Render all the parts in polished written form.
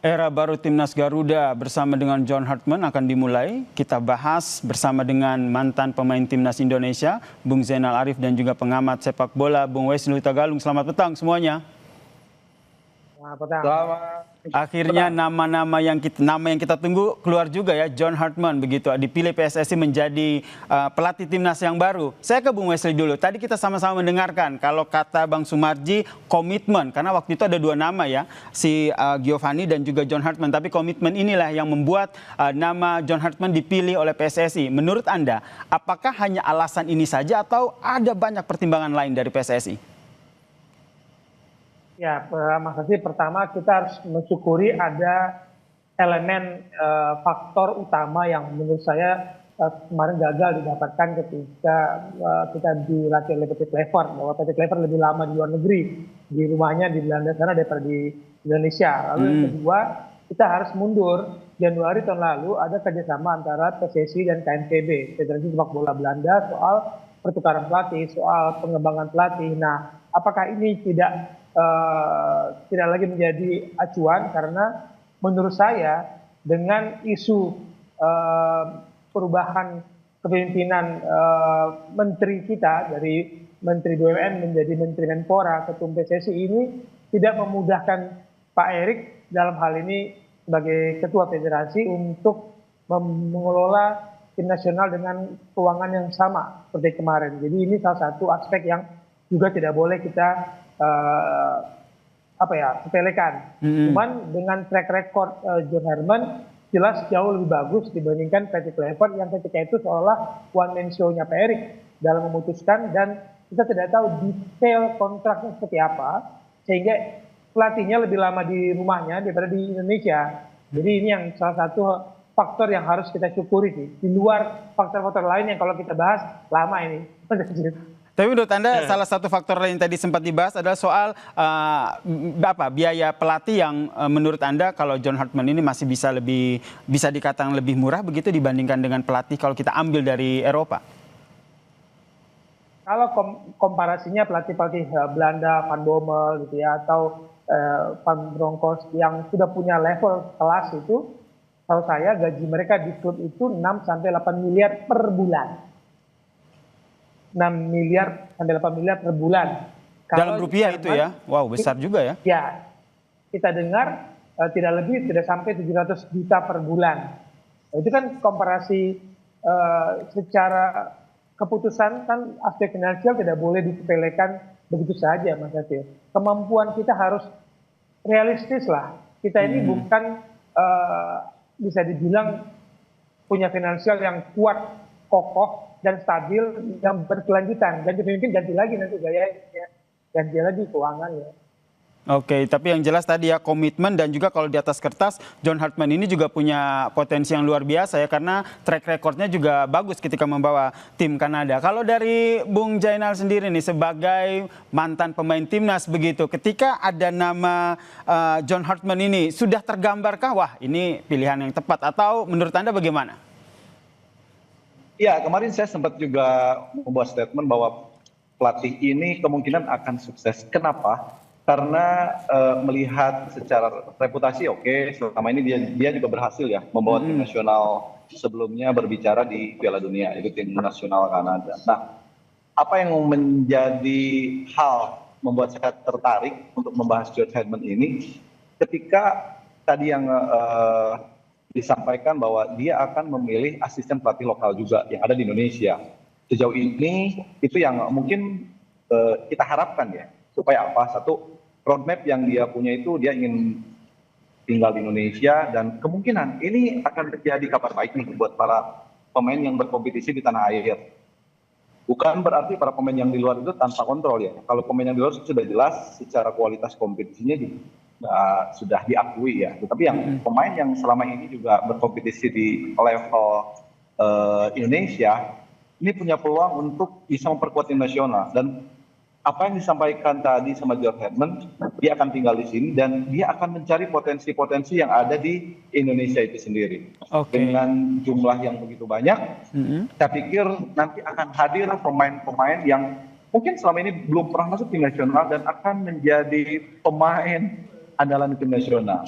Era baru Timnas Garuda bersama dengan John Hartman akan dimulai. Kita bahas bersama dengan mantan pemain Timnas Indonesia, Bung Zainal Arif, dan juga pengamat sepak bola, Bung Wesley Huta Galung. Selamat petang semuanya. Akhirnya nama yang kita tunggu keluar juga ya, John Hartman begitu dipilih PSSI menjadi pelatih timnas yang baru. Saya ke Bung Wesley dulu. Tadi kita sama-sama mendengarkan kalau kata Bang Sumarji komitmen, karena waktu itu ada dua nama ya, si Giovanni dan juga John Hartman. Tapi komitmen inilah yang membuat nama John Hartman dipilih oleh PSSI. Menurut Anda, apakah hanya alasan ini saja atau ada banyak pertimbangan lain dari PSSI? Ya, Mas Asih, pertama kita harus mensyukuri ada elemen faktor utama yang menurut saya kemarin gagal didapatkan ketika kita dilatih oleh PT Clever, bahwa PT Clever lebih lama di luar negeri, di rumahnya di Belanda sana daripada di Indonesia. Lalu yang kedua, kita harus mundur. Januari tahun lalu ada kerjasama antara PSSI dan KNVB, Federasi Sepak Bola Belanda, soal pertukaran pelatih, soal pengembangan pelatih. Nah, apakah ini tidak lagi menjadi acuan, karena menurut saya dengan isu perubahan kepemimpinan menteri kita dari Menteri BUMN menjadi Menteri Menpora, Ketum PSSI ini tidak memudahkan Pak Erik dalam hal ini sebagai Ketua Federasi untuk mengelola tim nasional dengan keuangan yang sama seperti kemarin. Jadi ini salah satu aspek yang juga tidak boleh kita sepelekan. Cuman dengan track record John Hartman jelas jauh lebih bagus dibandingkan PT Clever yang ketika itu seolah one man show-nya Pak Erik dalam memutuskan, dan kita tidak tahu detail kontraknya seperti apa sehingga pelatihnya lebih lama di rumahnya daripada di Indonesia. Jadi ini yang salah satu faktor yang harus kita syukuri sih, di luar faktor-faktor lain yang kalau kita bahas lama ini. Tapi menurut Anda salah satu faktor lain tadi sempat dibahas adalah soal biaya pelatih yang menurut Anda kalau John Hartman ini masih bisa dikatakan lebih murah begitu dibandingkan dengan pelatih kalau kita ambil dari Eropa. Kalau komparasinya pelatih Belanda, Van Bommel gitu ya, atau Van Bronckhorst yang sudah punya level kelas itu, kalau saya gaji mereka di klub itu 6 sampai 8 miliar per bulan. 6 miliar sampai 8 miliar per bulan. Dalam rupiah itu ya? Wow, besar juga ya? Ya, kita dengar tidak sampai 700 juta per bulan. Itu kan komparasi secara keputusan, kan aspek finansial tidak boleh disepelekan begitu saja, Mas Atir. Kemampuan kita harus realistis lah. Kita ini bukan bisa dibilang punya finansial yang kuat, kokoh, dan stabil yang berkelanjutan. Ganti pemimpin ganti lagi nanti gayanya, ganti lagi keuangannya. Oke, tapi yang jelas tadi ya komitmen, dan juga kalau di atas kertas John Hartman ini juga punya potensi yang luar biasa ya, karena track recordnya juga bagus ketika membawa tim Kanada. Kalau dari Bung Zainal sendiri nih sebagai mantan pemain timnas begitu, ketika ada nama John Hartman ini sudah tergambarkah wah ini pilihan yang tepat, atau menurut Anda bagaimana? Ya, kemarin saya sempat juga membuat statement bahwa pelatih ini kemungkinan akan sukses. Kenapa? Karena melihat secara reputasi oke, selama ini dia juga berhasil ya membawa tim nasional sebelumnya berbicara di Piala Dunia, itu tim nasional Kanada. Nah, apa yang menjadi hal membuat saya tertarik untuk membahas John Hartman ini, ketika tadi yang disampaikan bahwa dia akan memilih asisten pelatih lokal juga yang ada di Indonesia. Sejauh ini itu yang mungkin kita harapkan ya, supaya apa? Satu, roadmap yang dia punya itu dia ingin tinggal di Indonesia, dan kemungkinan ini akan terjadi kabar baik nih buat para pemain yang berkompetisi di tanah air. Bukan berarti para pemain yang di luar itu tanpa kontrol ya. Kalau pemain yang di luar sudah jelas secara kualitas kompetisinya sudah diakui ya. Tetapi yang pemain yang selama ini juga berkompetisi di level Indonesia ini punya peluang untuk bisa memperkuat tim nasional. Dan apa yang disampaikan tadi sama John Hartman, dia akan tinggal di sini dan dia akan mencari potensi-potensi yang ada di Indonesia itu sendiri. Dengan jumlah yang begitu banyak, saya pikir nanti akan hadir pemain-pemain yang mungkin selama ini belum pernah masuk tim nasional dan akan menjadi pemain andalan tim nasional.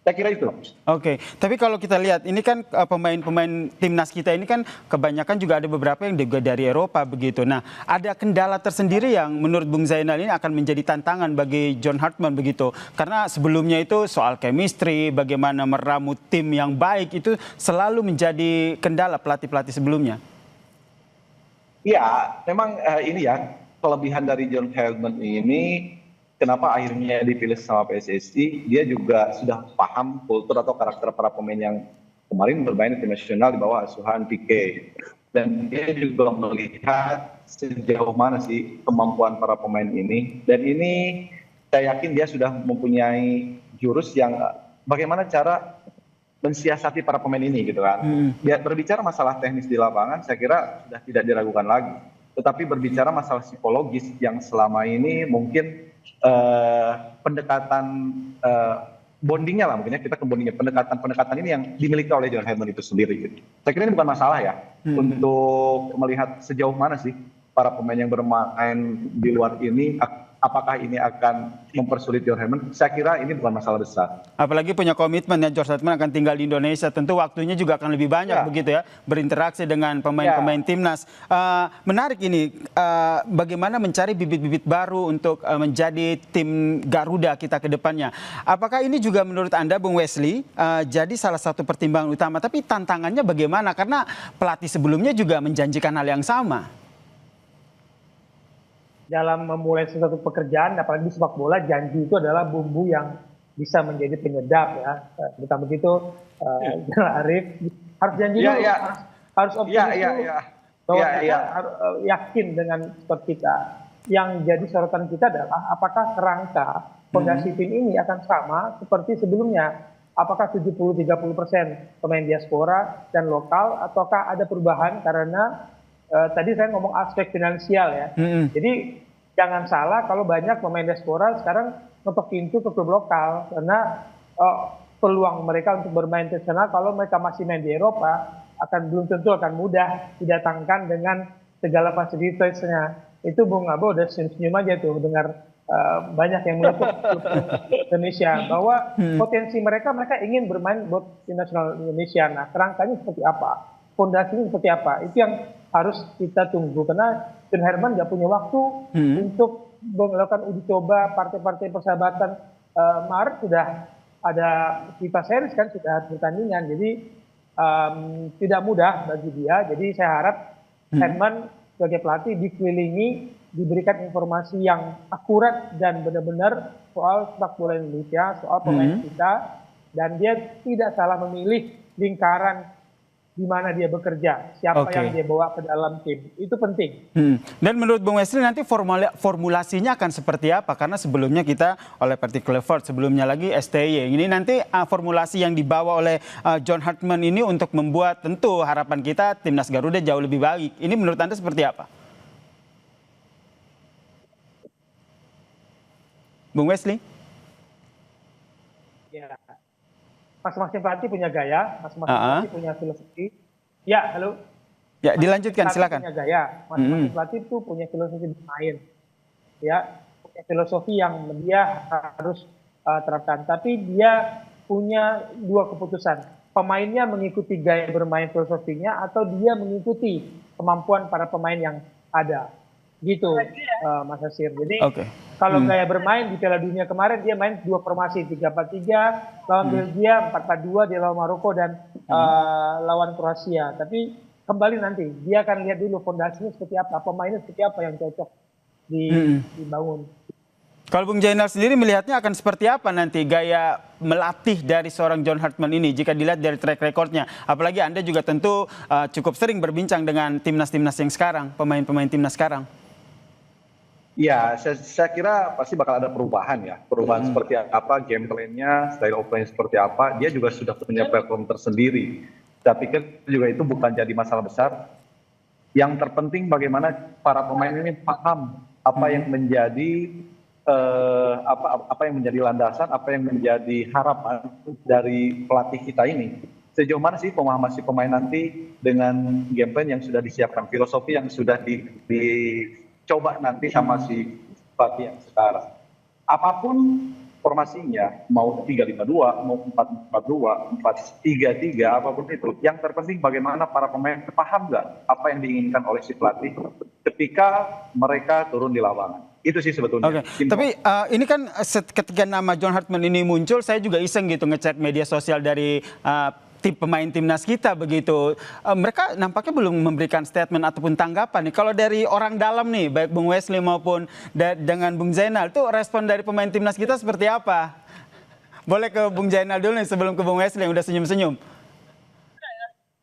Saya kira itu. Oke, tapi kalau kita lihat ini kan pemain-pemain timnas kita ini kan kebanyakan juga ada beberapa yang juga dari Eropa begitu. Nah, ada kendala tersendiri yang menurut Bung Zainal ini akan menjadi tantangan bagi John Hartman begitu. Karena sebelumnya itu soal chemistry, bagaimana meramu tim yang baik itu selalu menjadi kendala pelatih-pelatih sebelumnya. Ya, memang ini ya kelebihan dari John Hartman ini. Kenapa akhirnya dipilih sama PSSI, dia juga sudah paham kultur atau karakter para pemain yang kemarin bermain di tim nasional di bawah asuhan Pique. Dan dia juga melihat sejauh mana sih kemampuan para pemain ini. Dan ini saya yakin dia sudah mempunyai jurus yang bagaimana cara mensiasati para pemain ini gitu kan. Dia berbicara masalah teknis di lapangan, saya kira sudah tidak diragukan lagi. Tetapi berbicara masalah psikologis yang selama ini mungkin pendekatan bondingnya lah, mungkin ya kita ke bondingnya, pendekatan ini yang dimiliki oleh John Hartman itu sendiri gitu. Saya kira ini bukan masalah ya untuk melihat sejauh mana sih para pemain yang bermain di luar ini, apakah ini akan mempersulit John Hartman. Saya kira ini bukan masalah besar. Apalagi punya komitmen ya, John Hartman akan tinggal di Indonesia, tentu waktunya juga akan lebih banyak begitu ya, berinteraksi dengan pemain-pemain timnas. Menarik ini, bagaimana mencari bibit-bibit baru untuk menjadi tim Garuda kita ke depannya. Apakah ini juga menurut Anda, Bung Wesley, jadi salah satu pertimbangan utama, tapi tantangannya bagaimana? Karena pelatih sebelumnya juga menjanjikan hal yang sama. Dalam memulai sesuatu pekerjaan, apalagi di sepak bola, janji itu adalah bumbu yang bisa menjadi penyedap ya. Kita begitu, Arif harus janji dulu, harus optimis dulu, bahwa kita harus yakin dengan skor kita. Yang jadi sorotan kita adalah apakah kerangka fondasi tim ini akan sama seperti sebelumnya. Apakah 70-30% pemain diaspora dan lokal, ataukah ada perubahan karena tadi saya ngomong aspek finansial ya. Jadi jangan salah kalau banyak pemain diaspora sekarang ngetok pintu ke klub lokal karena peluang mereka untuk bermain internasional kalau mereka masih main di Eropa belum tentu akan mudah didatangkan dengan segala fasilitasnya. Itu Bung Abo udah senyum aja tuh dengar banyak yang menutup Indonesia bahwa potensi mereka ingin bermain buat tim nasional Indonesia. Nah, kerangkanya seperti apa? Fondasinya seperti apa? Itu yang harus kita tunggu karena John Hartman nggak punya waktu untuk melakukan uji coba partai-partai persahabatan. Maret sudah ada FIFA Series kan, sudah ada pertandingan, jadi tidak mudah bagi dia. Jadi saya harap Hartman sebagai pelatih dikelilingi, diberikan informasi yang akurat dan benar-benar soal sepak bola Indonesia, soal pemain kita, dan dia tidak salah memilih lingkaran di mana dia bekerja, siapa yang dia bawa ke dalam tim, itu penting. Dan menurut Bung Wesley nanti formulasinya akan seperti apa? Karena sebelumnya kita oleh Particular Force, sebelumnya lagi STY. Ini nanti formulasi yang dibawa oleh John Hartman ini untuk membuat tentu harapan kita timnas Garuda jauh lebih baik. Ini menurut Anda seperti apa? Bung Wesley? Ya. Masing-masing pelatih punya gaya, masing-masing pelatih punya filosofi. Ya, halo. Ya, dilanjutkan, silakan. Punya gaya, masing-masing pelatih itu punya filosofi bermain. Ya, punya filosofi yang dia harus terapkan. Tapi dia punya dua keputusan. Pemainnya mengikuti gaya bermain filosofinya atau dia mengikuti kemampuan para pemain yang ada. Gitu, Mas Hasir. Jadi kalau gaya bermain di Piala Dunia kemarin dia main dua formasi 3-4-3, lawan Belgia 4-4-2, dia lawan Maroko dan lawan Kroasia. Tapi kembali nanti dia akan lihat dulu fondasinya seperti apa, pemainnya seperti apa yang cocok dibangun. Kalau Bung Zainal sendiri melihatnya akan seperti apa nanti gaya melatih dari seorang John Hartman ini jika dilihat dari track recordnya? Apalagi Anda juga tentu cukup sering berbincang dengan timnas-timnas yang sekarang, pemain-pemain timnas sekarang. Ya, saya kira pasti bakal ada perubahan ya. Perubahan seperti apa, game plan-nya, style of play seperti apa, dia juga sudah punya platform tersendiri. Saya pikir juga itu bukan jadi masalah besar. Yang terpenting bagaimana para pemain ini paham apa yang menjadi apa yang menjadi landasan, apa yang menjadi harapan dari pelatih kita ini. Sejauh mana sih pemahaman si pemain nanti dengan game plan yang sudah disiapkan, filosofi yang sudah dicoba nanti sama si pelatih yang sekarang. Apapun formasinya mau 3-5-2, mau 4-4-2, 4-3-3, apapun itu. Yang terpenting bagaimana para pemain paham nggak apa yang diinginkan oleh si pelatih ketika mereka turun di lapangan. Itu sih sebetulnya. Oke, tapi ini kan ketika nama John Hartman ini muncul, saya juga iseng gitu ngecek media sosial dari tim pemain timnas kita begitu. Mereka nampaknya belum memberikan statement ataupun tanggapan nih. Kalau dari orang dalam nih, baik Bung Wesley maupun dengan Bung Zainal, itu respon dari pemain timnas kita seperti apa? Boleh ke Bung Zainal dulu nih sebelum ke Bung Wesley yang udah senyum-senyum.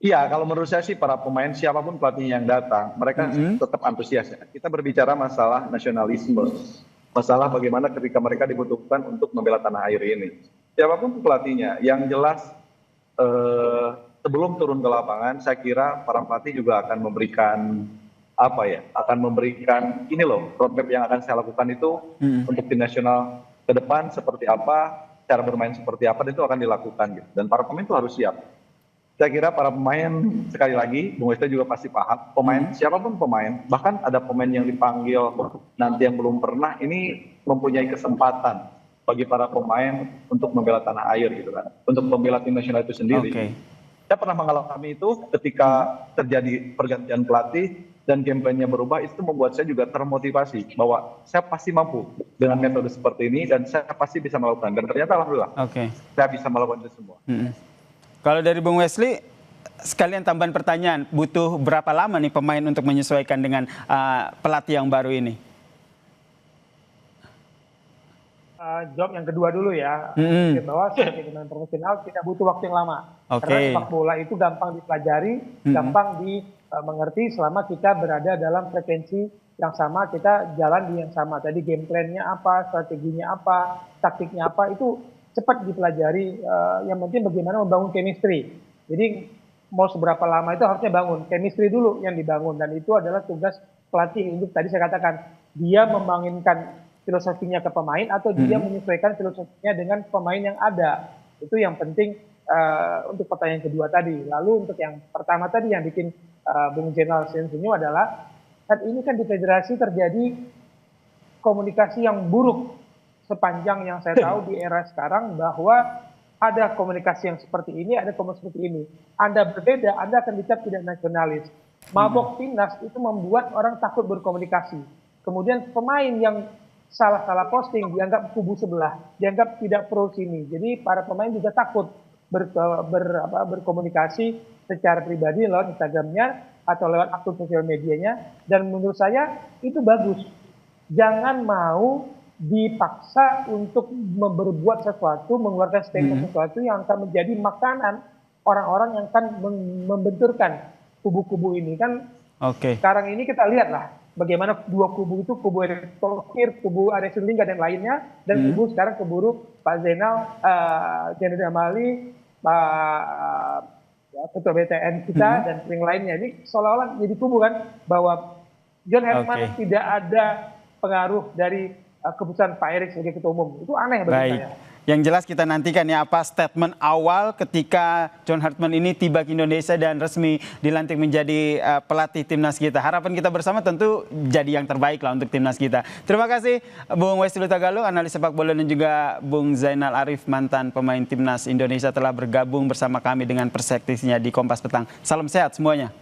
Iya, kalau menurut saya sih para pemain siapapun pelatih yang datang, mereka tetap antusias ya. Kita berbicara masalah nasionalisme, masalah bagaimana ketika mereka dibutuhkan untuk membela tanah air ini. Siapapun pelatihnya, yang jelas sebelum turun ke lapangan, saya kira para pelatih juga akan memberikan ini loh roadmap yang akan saya lakukan itu untuk tim nasional ke depan seperti apa, cara bermain seperti apa, itu akan dilakukan gitu. Dan para pemain itu harus siap. Saya kira para pemain, sekali lagi, Bung Westa juga pasti paham, pemain, siapapun pemain, bahkan ada pemain yang dipanggil nanti yang belum pernah, ini mempunyai kesempatan bagi para pemain untuk membela tanah air gitu kan, untuk membela tim nasional itu sendiri. Saya pernah mengalami itu ketika terjadi pergantian pelatih dan kampanye berubah, itu membuat saya juga termotivasi bahwa saya pasti mampu dengan metode seperti ini dan saya pasti bisa melakukan. Dan ternyata alhamdulillah saya bisa melakukan itu semua. Kalau dari Bung Wesley, sekalian tambahan pertanyaan, butuh berapa lama nih pemain untuk menyesuaikan dengan pelatih yang baru ini? Jawab yang kedua dulu ya, bahwa sebagai pemain profesional tidak butuh waktu yang lama. Karena sepak bola itu gampang dipelajari, gampang dimengerti selama kita berada dalam frekuensi yang sama, kita jalan di yang sama. Tadi game plan-nya apa, strateginya apa, taktiknya apa, itu cepat dipelajari. Yang penting bagaimana membangun chemistry. Jadi mau seberapa lama itu harusnya bangun chemistry dulu yang dibangun, dan itu adalah tugas pelatih. Untuk tadi saya katakan, dia membangunkan filosofinya ke pemain atau dia menyesuaikan filosofinya dengan pemain yang ada. Itu yang penting untuk pertanyaan kedua tadi. Lalu untuk yang pertama tadi yang bikin Bung Zainal senyum adalah saat ini kan di federasi terjadi komunikasi yang buruk sepanjang yang saya tahu di era sekarang, bahwa ada komunikasi yang seperti ini, ada komunikasi seperti ini. Anda berbeda, Anda akan dicap tidak nasionalis. Mabok timnas itu membuat orang takut berkomunikasi. Kemudian pemain yang salah-salah posting dianggap kubu sebelah, dianggap tidak pro sini. Jadi para pemain juga takut berkomunikasi secara pribadi lewat Instagramnya atau lewat akun sosial medianya. Dan menurut saya itu bagus. Jangan mau dipaksa untuk berbuat sesuatu, mengeluarkan statement sesuatu yang akan menjadi makanan orang-orang yang akan membenturkan kubu-kubu ini. Kan sekarang ini kita lihatlah bagaimana dua kubu itu, kubu Erick Thohir, kubu Aris Lingga dan lainnya, dan kubu sekarang keburu Pak Zainal, Zainuddin Amali, Pak Ketua BTN kita dan yang lainnya. Ini seolah-olah jadi kubu kan, bahwa John Hartman tidak ada pengaruh dari keputusan Pak Erick sebagai ketua umum. Itu aneh bagi saya. Yang jelas kita nantikan ya apa statement awal ketika John Hartman ini tiba ke Indonesia dan resmi dilantik menjadi pelatih timnas kita. Harapan kita bersama tentu jadi yang terbaik lah untuk timnas kita. Terima kasih Bung Wesley Tagalog, analis sepak bola, dan juga Bung Zainal Arif, mantan pemain timnas Indonesia, telah bergabung bersama kami dengan perspektifnya di Kompas Petang. Salam sehat semuanya.